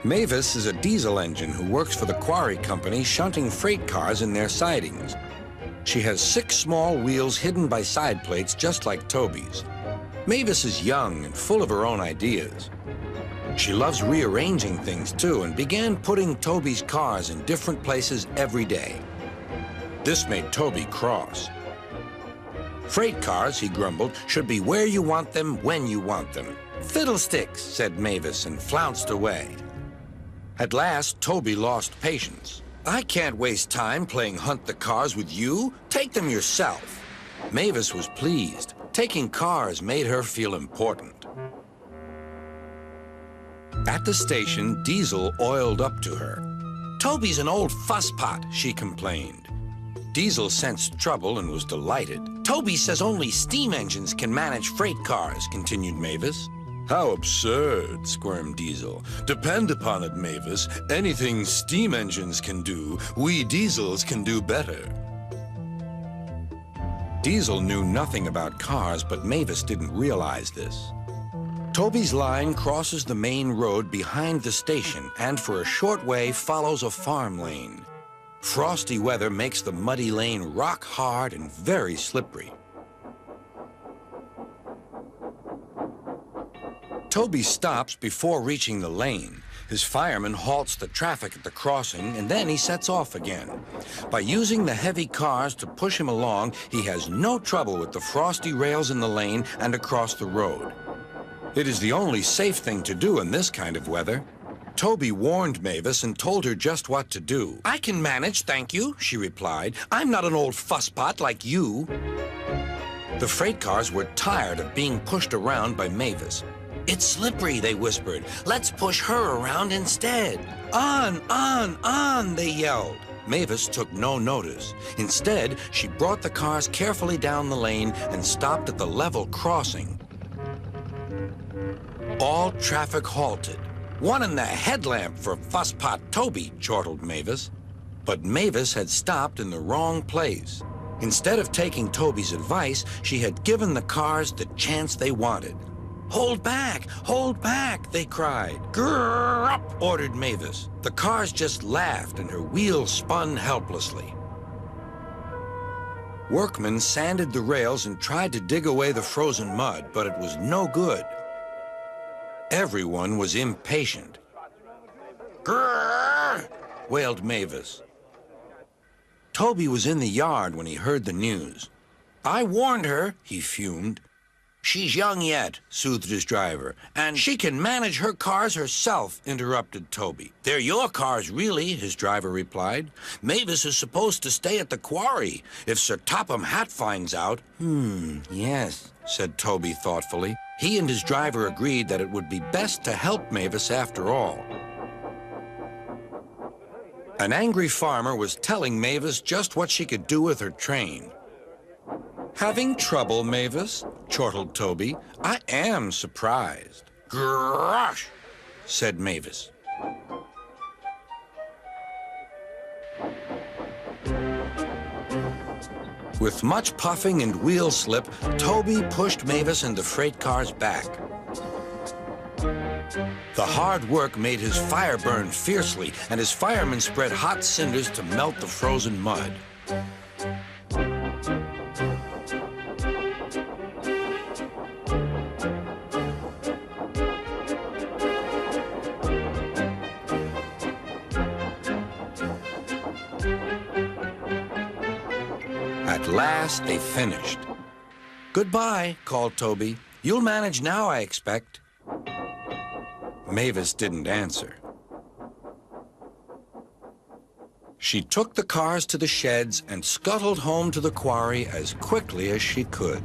Mavis is a diesel engine who works for the quarry company shunting freight cars in their sidings. She has 6 small wheels hidden by side plates just like Toby's. Mavis is young and full of her own ideas. She loves rearranging things too and began putting Toby's cars in different places every day. This made Toby cross. Freight cars, he grumbled, should be where you want them, when you want them. Fiddlesticks, said Mavis and flounced away. At last, Toby lost patience. I can't waste time playing hunt the cars with you. Take them yourself. Mavis was pleased. Taking cars made her feel important. At the station, Diesel oiled up to her. Toby's an old fusspot, she complained. Diesel sensed trouble and was delighted. Toby says only steam engines can manage freight cars, continued Mavis. How absurd, squirmed Diesel. Depend upon it, Mavis. Anything steam engines can do, we diesels can do better. Diesel knew nothing about cars, but Mavis didn't realize this. Toby's line crosses the main road behind the station and for a short way follows a farm lane. Frosty weather makes the muddy lane rock hard and very slippery. Toby stops before reaching the lane. His fireman halts the traffic at the crossing, and then he sets off again. By using the heavy cars to push him along, he has no trouble with the frosty rails in the lane and across the road. It is the only safe thing to do in this kind of weather. Toby warned Mavis and told her just what to do. I can manage, thank you, she replied. I'm not an old fusspot like you. The freight cars were tired of being pushed around by Mavis. It's slippery, they whispered. Let's push her around instead. On, they yelled. Mavis took no notice. Instead, she brought the cars carefully down the lane and stopped at the level crossing. All traffic halted. One in the headlamp for fusspot Toby, chortled Mavis. But Mavis had stopped in the wrong place. Instead of taking Toby's advice, she had given the cars the chance they wanted. Hold back, they cried. Grrr up, ordered Mavis. The cars just laughed and her wheels spun helplessly. Workmen sanded the rails and tried to dig away the frozen mud, but it was no good. Everyone was impatient. Grrr, wailed Mavis. Toby was in the yard when he heard the news. I warned her, he fumed. She's young yet, soothed his driver, and she can manage her cars herself, interrupted Toby. They're your cars, really, his driver replied. Mavis is supposed to stay at the quarry. If Sir Topham Hatt finds out... Yes, said Toby thoughtfully. He and his driver agreed that it would be best to help Mavis after all. An angry farmer was telling Mavis just what she could do with her train. Having trouble, Mavis? Chortled Toby. I am surprised. Gosh, said Mavis. With much puffing and wheel slip, Toby pushed Mavis and the freight cars back. The hard work made his fire burn fiercely, and his firemen spread hot cinders to melt the frozen mud. At last, they finished. Goodbye, called Toby. You'll manage now, I expect. Mavis didn't answer. She took the cars to the sheds and scuttled home to the quarry as quickly as she could.